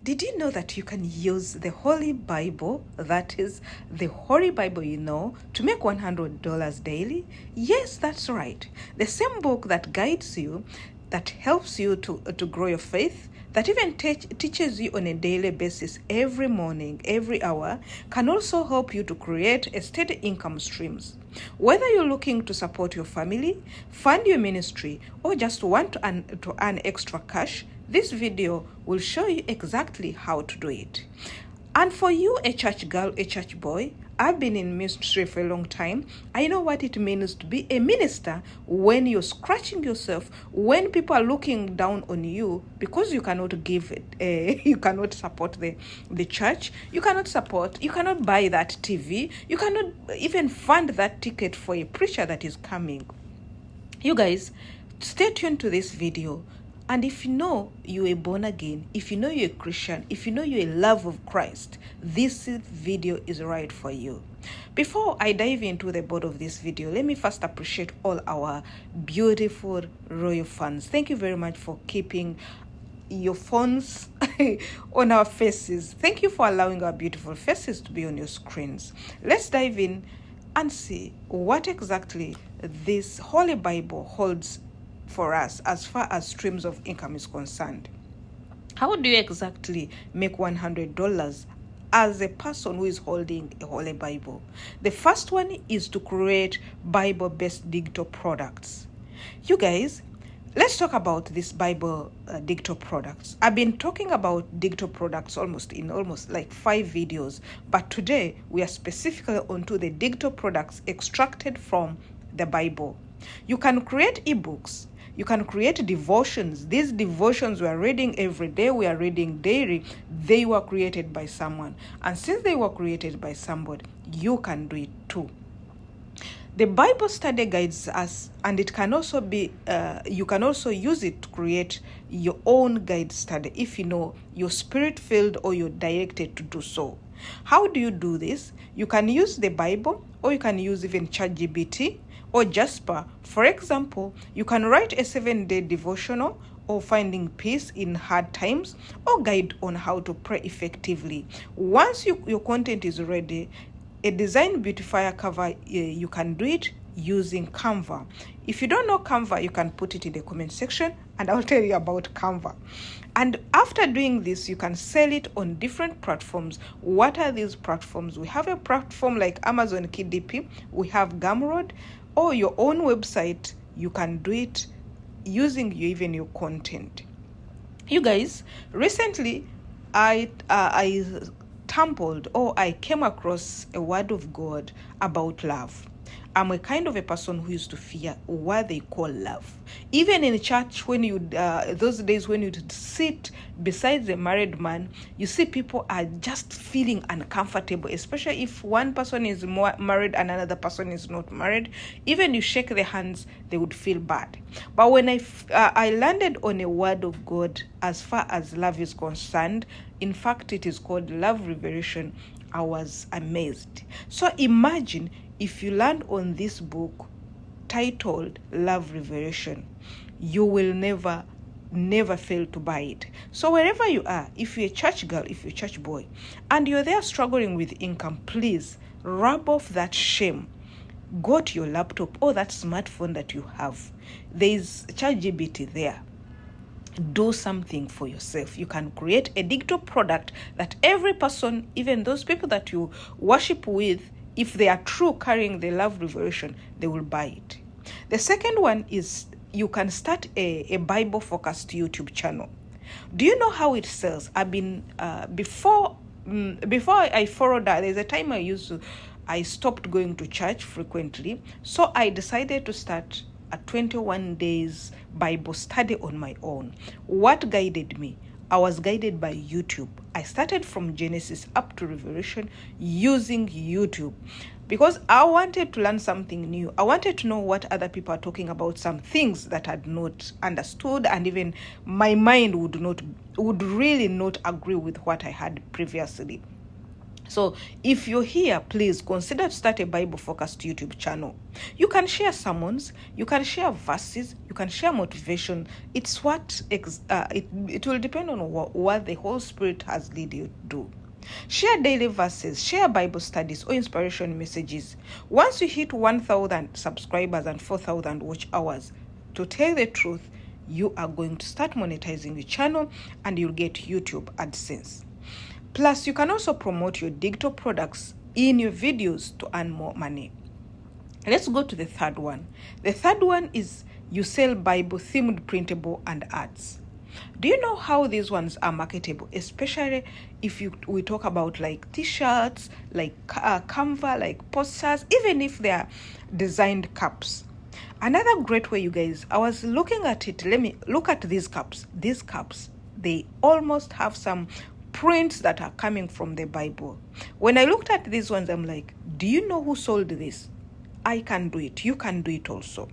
Did you know that you can use the Holy Bible, that is the Holy Bible to make $100 daily? Yes, that's right. The same book that guides you, that helps you to grow your faith, that even teaches you on a daily basis every morning, every hour, can also help you to create a steady income streams. Whether you're looking to support your family, fund your ministry, or just want to earn extra cash, this video will show you exactly how to do it. And for you, a church girl, a church boy, I've been in ministry for a long time. I know what it means to be a minister when you're scratching yourself, when people are looking down on you because you cannot give it, you cannot support the church, you cannot buy that TV, you cannot even fund that ticket for a preacher that is coming. You guys, stay tuned to this video. And if you know you're a born again, if you know you're a Christian, if you know you're a love of Christ, this video is right for you. Before I dive into the body of this video, let me first appreciate all our beautiful royal fans. Thank you very much for keeping your phones on our faces. Thank you for allowing our beautiful faces to be on your screens. Let's dive in and see what exactly this Holy Bible holds for us as far as streams of income is concerned. How do you exactly make $100 as a person who is holding a Holy Bible? The first one is to create Bible-based digital products. You guys, let's talk about this Bible digital products. I've been talking about digital products almost like 5 videos, but today we are specifically onto the digital products extracted from the Bible. You can create ebooks. You can create devotions. These devotions we are reading every day, we are reading daily. They were created by someone. And since they were created by somebody, you can do it too. The Bible study guides us, and it can also be, you can also use it to create your own guide study if you know you're spirit-filled or you're directed to do so. How do you do this? You can use the Bible, or you can use even ChatGPT or Jasper. For example, you can write a 7-day devotional or finding peace in hard times, or guide on how to pray effectively. Once your content is ready, a design beautifier cover, you can do it using Canva. If you don't know Canva, you can put it in the comment section and I'll tell you about Canva. And after doing this, you can sell it on different platforms. What are these platforms? We have a platform like Amazon KDP, we have Gumroad, or your own website. You can do it using even your content. You guys, recently I came across a word of God about love. I'm a kind of a person who used to fear what they call love. Even in church, when you those days when you sit beside the married man, you see people are just feeling uncomfortable, especially if one person is more married and another person is not married. Even you shake their hands, they would feel bad. But when I landed on a word of God as far as love is concerned, in fact, it is called Love Revelation, I was amazed. So imagine if you land on this book titled Love Revelation, you will never fail to buy it. So wherever you are, if you're a church girl, if you're a church boy, and you're there struggling with income, please rub off that shame. Go to your laptop or that smartphone that you have. There's ChatGPT there. Do something for yourself. You can create a digital product that every person, even those people that you worship with, if they are true carrying the love revelation, they will buy it. The second one is you can start a Bible focused YouTube channel. Do you know how it sells? I've been before I followed that, there's a time I stopped going to church frequently, so I decided to start a 21 days Bible study on my own. What guided me? I was guided by YouTube. I started from Genesis up to Revelation using YouTube because I wanted to learn something new. I wanted to know what other people are talking about, some things that I had not understood, and even my mind would really not agree with what I had previously. So if you're here, please consider to start a Bible focused YouTube channel. You can share sermons, you can share verses, you can share motivation. It's it will depend on what the Holy Spirit has led you to do. Share daily verses, share Bible studies or inspiration messages. Once you hit 1,000 subscribers and 4,000 watch hours, to tell the truth, you are going to start monetizing your channel and you'll get YouTube AdSense. Plus, you can also promote your digital products in your videos to earn more money. Let's go to the third one. The third one is you sell Bible themed printable and ads. Do you know how these ones are marketable, especially if we talk about like t-shirts, like Canva, like posters, even if they are designed cups? Another great way, you guys, I was looking at it. Let me look at these cups. These cups, they almost have some prints that are coming from the Bible. When I looked at these ones, I'm like, do you know who sold this? I can do it. You can do it also.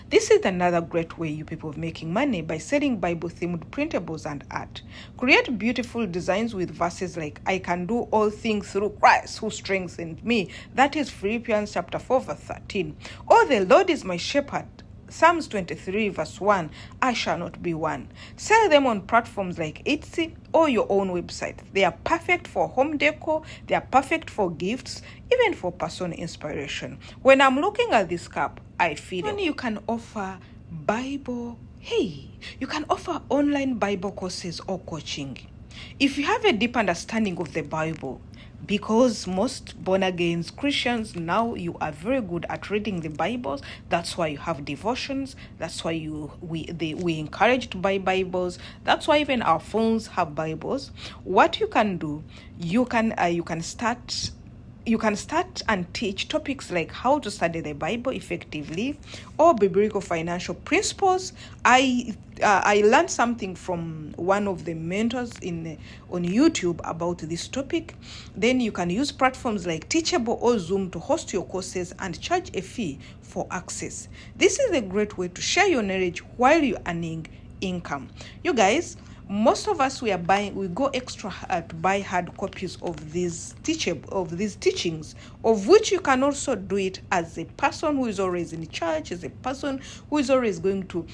This is another great way you people of making money by selling Bible-themed printables and art. Create beautiful designs with verses like, I can do all things through Christ who strengthens me. That is Philippians chapter 4 verse 13. Or the Lord is my shepherd. Psalms 23 verse 1, I shall not be one. Sell them on platforms like Etsy or your own website. They are perfect for home decor, they are perfect for gifts, even for personal inspiration. When I'm looking at this cup, I feel it. You can offer you can offer online Bible courses or coaching. If you have a deep understanding of the Bible, because most born-again Christians now, you are very good at reading the Bibles. That's why you have devotions. That's why we encourage to buy Bibles. That's why even our phones have Bibles. What you can do, you can start and teach topics like how to study the Bible effectively or biblical financial principles. I learned something from one of the mentors on YouTube about this topic. Then you can use platforms like Teachable or Zoom to host your courses and charge a fee for access. This is a great way to share your knowledge while you're earning income. You guys, most of us we go extra to buy hard copies of these teachings, of which you can also do it as a person who is always in church, as a person who is always going to,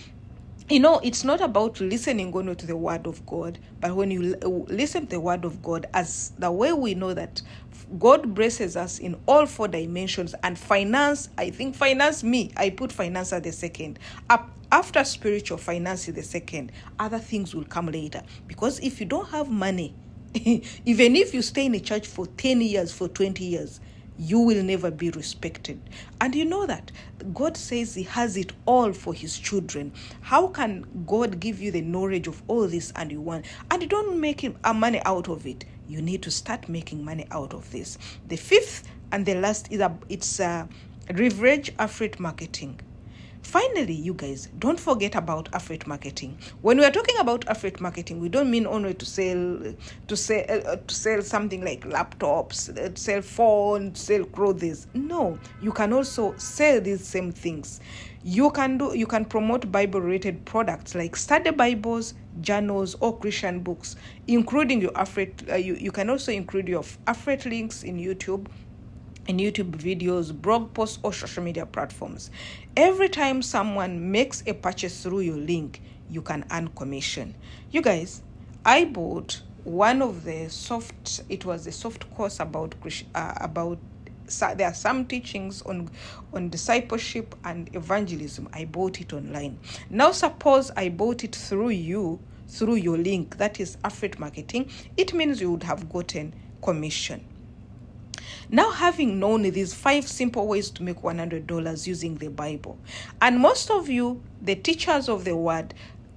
it's not about listening only to the word of God, but when you listen to the word of God, as the way we know that God blesses us in all four dimensions, and finance, I put finance at the second. After spiritual, finance is the second. Other things will come later. Because if you don't have money, even if you stay in a church for 10 years, for 20 years, you will never be respected. And you know that God says he has it all for his children. How can God give you the knowledge of all this and you don't make money out of it? You need to start making money out of this. The fifth and the last is leverage affiliate marketing. Finally, you guys, don't forget about affiliate marketing. When we are talking about affiliate marketing, we don't mean only to sell something like laptops, sell phones, sell clothes. No, you can also sell these same things. You can promote Bible-related products like study Bibles, journals, or Christian books, including your affiliate. You can also include your affiliate links in YouTube videos, blog posts, or social media platforms. Every time someone makes a purchase through your link, you can earn commission. You guys, I bought one of the soft course about there are some teachings on discipleship and evangelism. I bought it online. Now suppose I bought it through your link, that is affiliate marketing, it means you would have gotten commission. Now, having known these 5 simple ways to make $100 using the Bible, and most of you, the teachers of the word,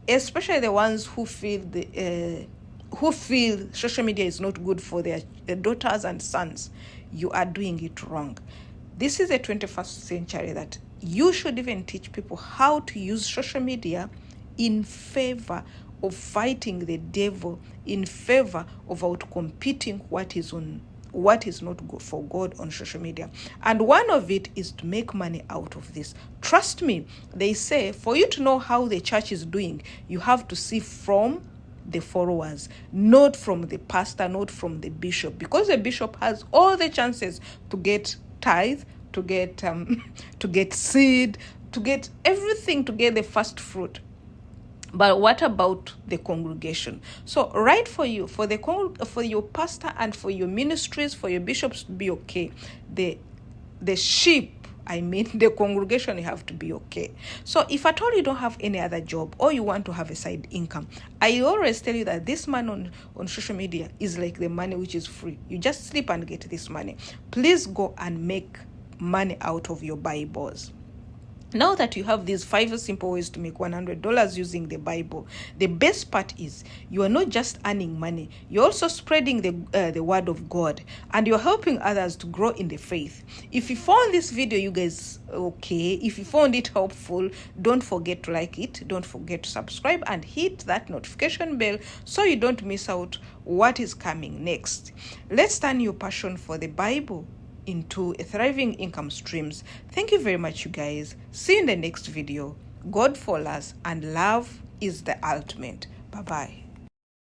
especially the ones who feel social media is not good for their daughters and sons, you are doing it wrong. This is the 21st century that you should even teach people how to use social media in favor of fighting the devil, in favor of outcompeting what is not good for God on social media. And one of it is to make money out of this. Trust me, they say for you to know how the church is doing, you have to see from the followers, not from the pastor, not from the bishop, because the bishop has all the chances to get tithe, to get to get seed, to get everything, to get the first fruit. But what about the congregation? So right for you, for your pastor and for your ministries, for your bishops to be okay, the sheep, I mean the congregation, you have to be okay. So if at all you don't have any other job or you want to have a side income, I always tell you that this money on social media is like the money which is free. You just sleep and get this money. Please go and make money out of your Bibles. Now that you have these 5 simple ways to make $100 using the Bible, the best part is you are not just earning money, you're also spreading the word of God, and you're helping others to grow in the faith. If you found this video, you guys, okay, if you found it helpful, don't forget to like it, don't forget to subscribe, and hit that notification bell so you don't miss out what is coming next. Let's turn your passion for the Bible into a thriving income streams. Thank you very much, you guys. See you in the next video. God for us, and love is the ultimate. Bye bye.